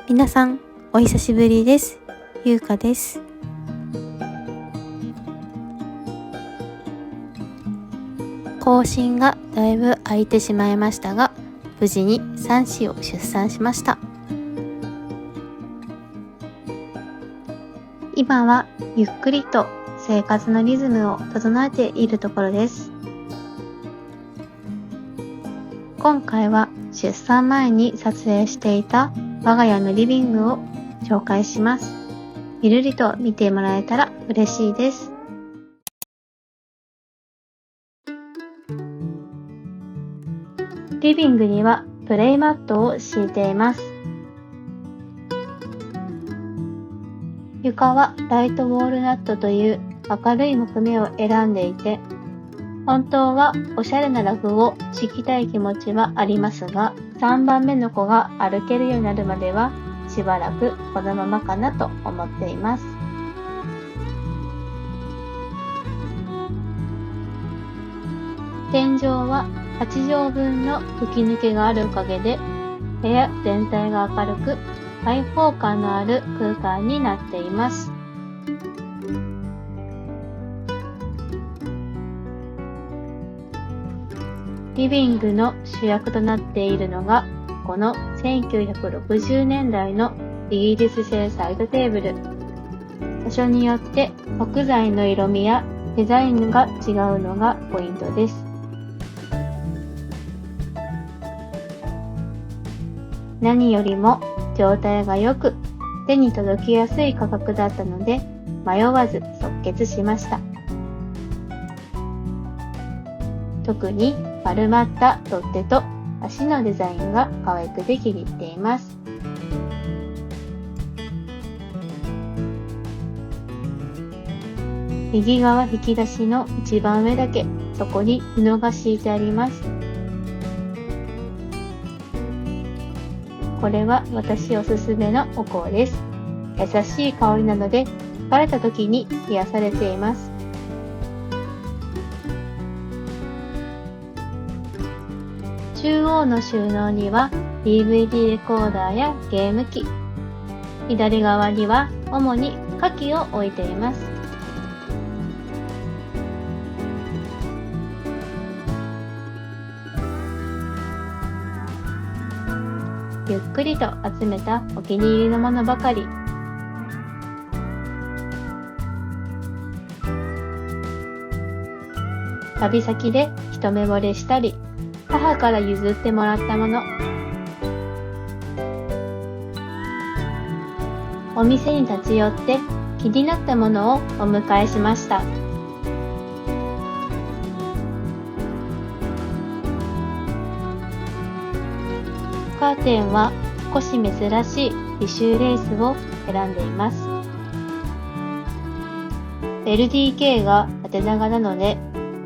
皆さんお久しぶりです。ゆうかです。更新がだいぶ空いてしまいましたが、無事に3子を出産しました。今はゆっくりと生活のリズムを整えているところです。今回は出産前に撮影していた我が家のリビングを紹介します。ゆるりと見てもらえたら嬉しいです。リビングにはプレイマットを敷いています。床はライトウォールナットという明るい木目を選んでいて、本当はおしゃれなラグを敷きたい気持ちはありますが、3番目の子が歩けるようになるまではしばらくこのままかなと思っています。天井は8畳分の吹き抜けがあるおかげで、部屋全体が明るく開放感のある空間になっています。リビングの主役となっているのが、この1960年代のイギリス製サイドテーブル。場所によって木材の色味やデザインが違うのがポイントです。何よりも状態が良く、手に届きやすい価格だったので、迷わず即決しました。特に丸まった取っ手と足のデザインが可愛くで気に入っています。右側引き出しの一番上だけ、そこに布が敷いてあります。これは私おすすめのお香です。優しい香りなので、疲れた時に癒されています。中央の収納には DVD レコーダーやゲーム機。左側には主に花器を置いています。ゆっくりと集めたお気に入りのものばかり。旅先で一目惚れしたり、母から譲ってもらったもの。お店に立ち寄って気になったものをお迎えしました。カーテンは少し珍しい美醜レースを選んでいます。LDK が縦長なので、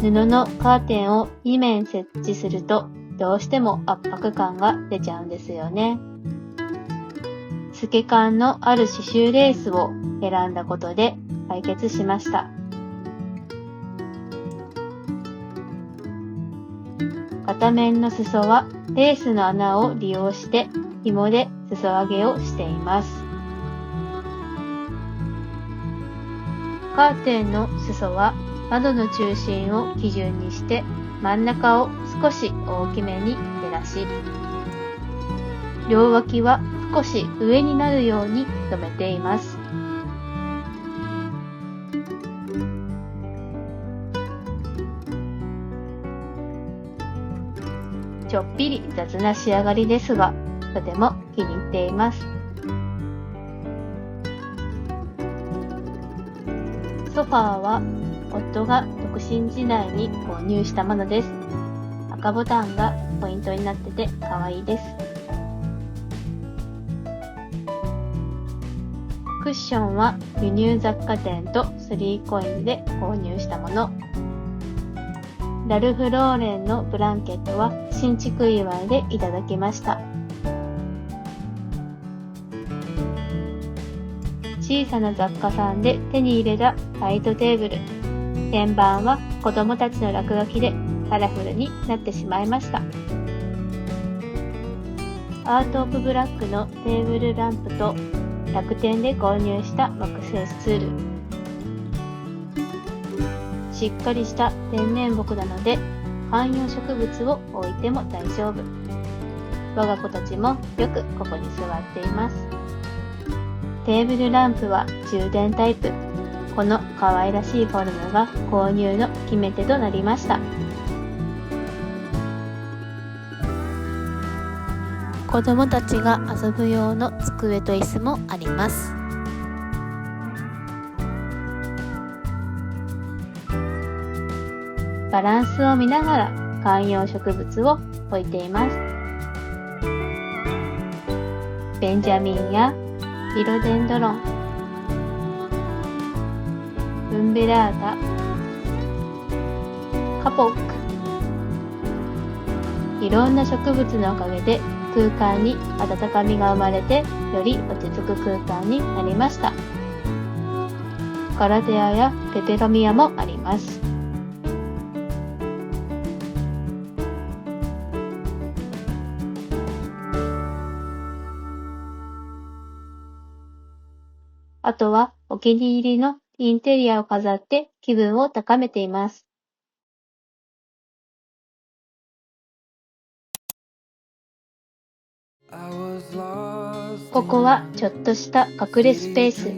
布のカーテンを2面設置するとどうしても圧迫感が出ちゃうんですよね。透け感のある刺繍レースを選んだことで解決しました。片面の裾はレースの穴を利用して紐で裾上げをしています。カーテンの裾は窓の中心を基準にして真ん中を少し大きめに照らし、両脇は少し上になるように留めています。ちょっぴり雑な仕上がりですが、とても気に入っています。ソファーは夫が独身時代に購入したものです。赤ボタンがポイントになってて可愛いです。クッションは輸入雑貨店と3COINSで購入したもの。ラルフ・ローレンのブランケットは新築祝いでいただきました。小さな雑貨さんで手に入れたサイドテーブル。天板は子供たちの落書きでカラフルになってしまいました。アートオブブラックのテーブルランプと楽天で購入した木製スツール。しっかりした天然木なので観葉植物を置いても大丈夫。我が子たちもよくここに座っています。テーブルランプは充電タイプ。この可愛らしいフォルムが購入の決め手となりました。子供たちが遊ぶ用の机と椅子もあります。バランスを見ながら観葉植物を置いています。ベンジャミンやフィロデンドロン、ウンベラータ、カポック。いろんな植物のおかげで空間に温かみが生まれて、より落ち着く空間になりました。ガラテアやペペロミアもあります。あとはお気に入りのインテリアを飾って気分を高めています。ここはちょっとした隠れスペース。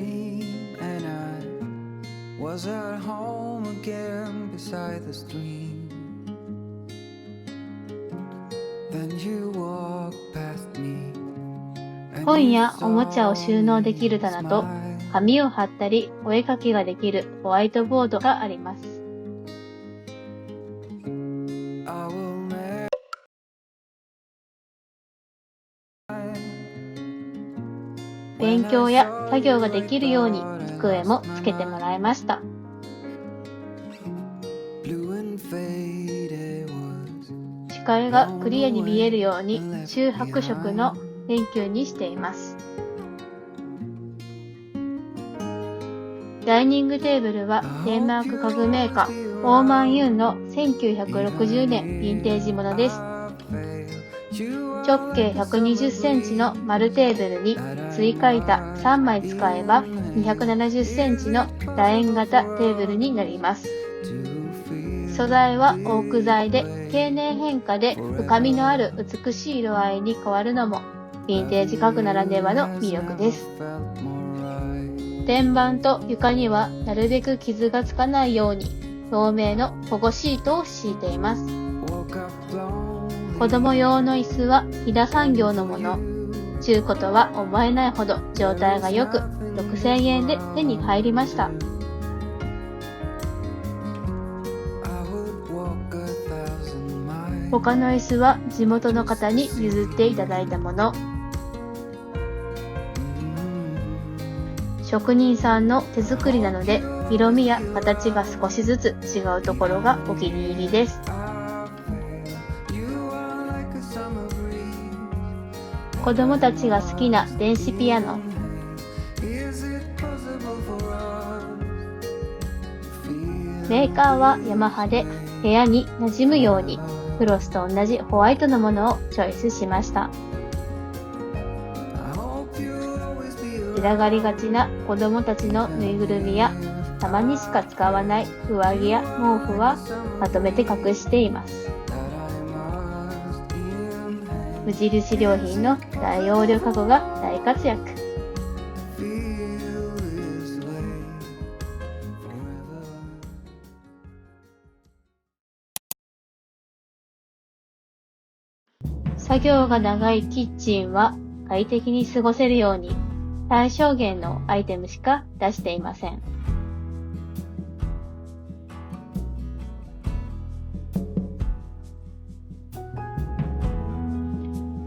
本やおもちゃを収納できる棚と、紙を貼ったりお絵描きができるホワイトボードがあります。勉強や作業ができるように机もつけてもらいました。視界がクリアに見えるように中白色の電球にしています。ダイニングテーブルはデンマーク家具メーカーオーマンユンの1960年ヴィンテージものです。直径120センチの丸テーブルに追加板3枚使えば270センチの楕円型テーブルになります。素材はオーク材で経年変化で深みのある美しい色合いに変わるのもヴィンテージ家具ならではの魅力です。天板と床にはなるべく傷がつかないように透明の保護シートを敷いています。子供用の椅子は飛騨産業のもの。中古とは思えないほど状態が良く6000円で手に入りました。他の椅子は地元の方に譲っていただいたもの。職人さんの手作りなので色味や形が少しずつ違うところがお気に入りです。子供たちが好きな電子ピアノ。メーカーはヤマハで部屋に馴染むようにクロスと同じホワイトのものをチョイスしました。嫌がりがちな子供たちのぬいぐるみやたまにしか使わない上着や毛布はまとめて隠しています。無印良品の大容量カゴが大活躍。作業が長いキッチンは快適に過ごせるように最小限のアイテムしか出していません。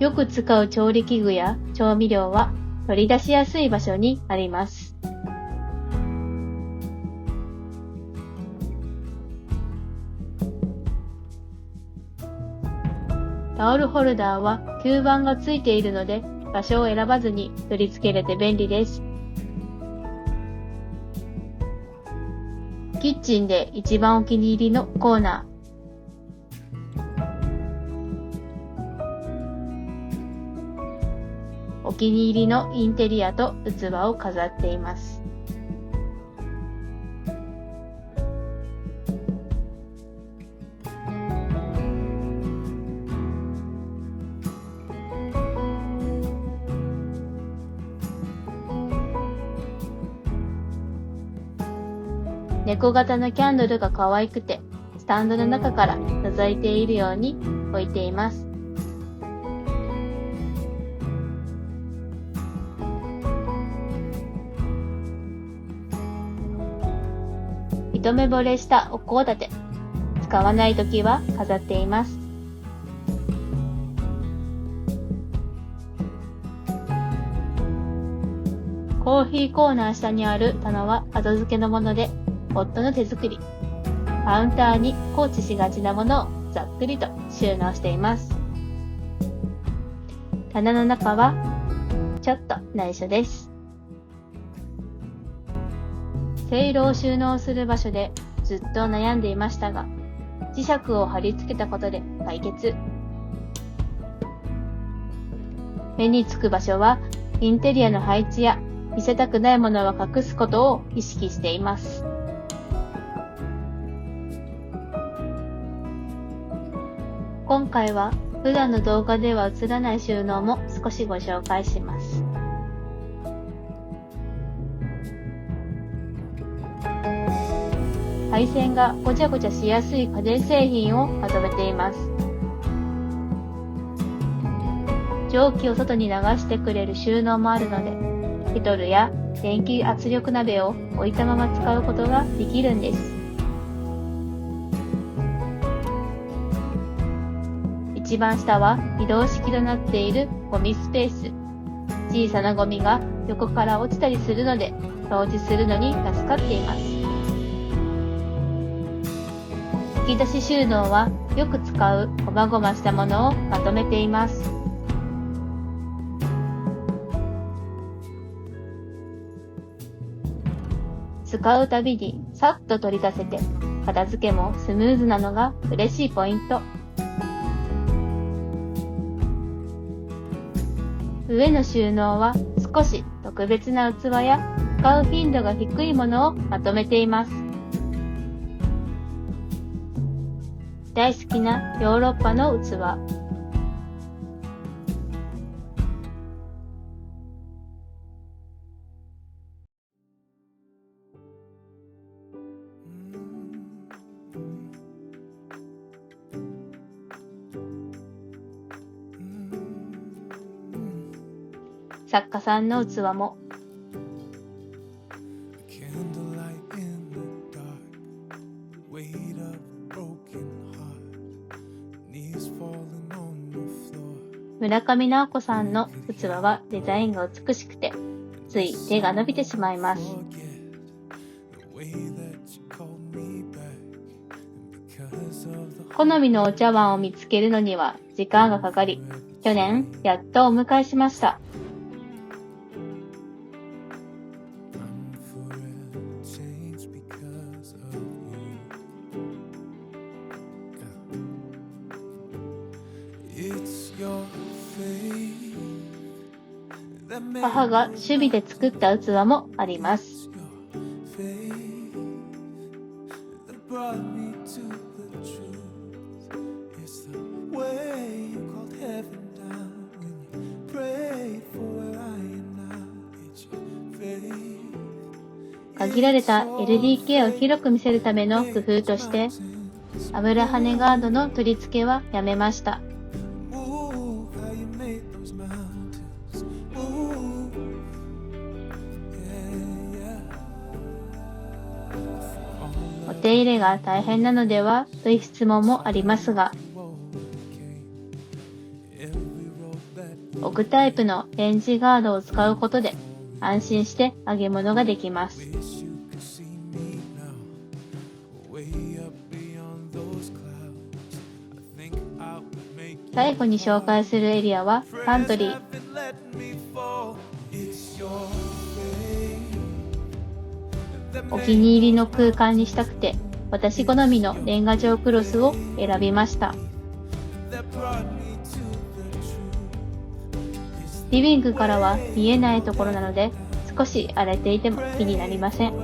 よく使う調理器具や調味料は取り出しやすい場所にあります。タオルホルダーは吸盤がついているので場所を選ばずに取り付けれて便利です。キッチンで一番お気に入りのコーナー。気に入りのインテリアと器を飾っています。猫型のキャンドルが可愛くて、スタンドの中から覗いているように置いています。一目惚れしたお香立て、使わないときは飾っています。コーヒーコーナー下にある棚は後付けのもので、夫の手作り。カウンターに放置しがちなものをざっくりと収納しています。棚の中はちょっと内緒です。せいろを収納する場所でずっと悩んでいましたが、磁石を貼り付けたことで解決。目につく場所はインテリアの配置や見せたくないものは隠すことを意識しています。今回は普段の動画では映らない収納も少しご紹介します。配線がごちゃごちゃしやすい家電製品をまとめています。蒸気を外に流してくれる収納もあるので、ケトルや電気圧力鍋を置いたまま使うことができるんです。一番下は移動式となっているゴミスペース。小さなゴミが横から落ちたりするので、掃除するのに助かっています。引き出し収納はよく使うこまごましたものをまとめています。使うたびにさっと取り出せて、片付けもスムーズなのが嬉しいポイント。上の収納は少し特別な器や使う頻度が低いものをまとめています。大好きなヨーロッパの器。作家さんの器も。村上直子さんの器はデザインが美しくて、つい手が伸びてしまいます。好みのお茶碗を見つけるのには時間がかかり、去年やっとお迎えしました。母が趣味で作った器もあります。限られた LDK を広く見せるための工夫として、油跳ねガードの取り付けはやめました。お手入れが大変なのではという質問もありますが、置くタイプのレンジガードを使うことで安心して揚げ物ができます。最後に紹介するエリアはパントリー。お気に入りの空間にしたくて、私好みの年賀状クロスを選びました。リビングからは見えないところなので、少し荒れていても気になりません。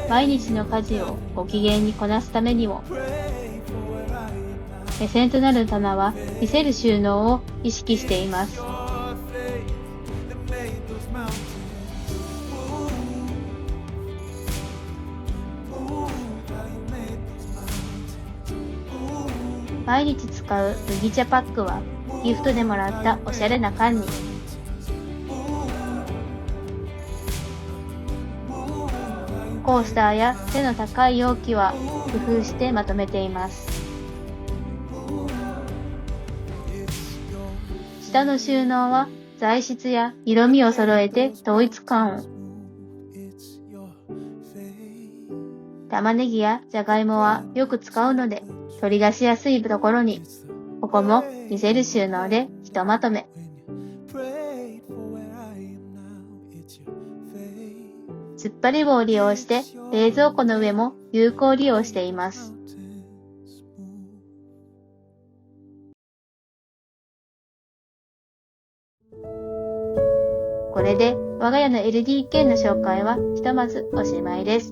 毎日の家事をご機嫌にこなすためにも、目線となる棚は見せる収納を意識しています。毎日使う麦茶パックはギフトでもらったおしゃれな缶に。コースターや背の高い容器は工夫してまとめています。下の収納は材質や色味を揃えて統一感を。玉ねぎやじゃがいもはよく使うので取り出しやすいところに。ここも見せる収納でひとまとめ。突っ張り棒を利用して冷蔵庫の上も有効利用しています。これで我が家の LDK の紹介はひとまずおしまいです。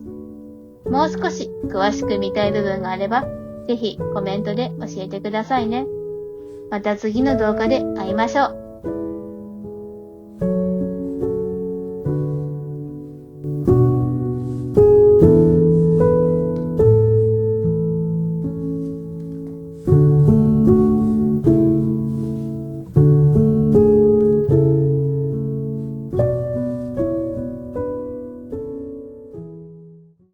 もう少し詳しく見たい部分があれば、ぜひコメントで教えてくださいね。また次の動画で会いましょう。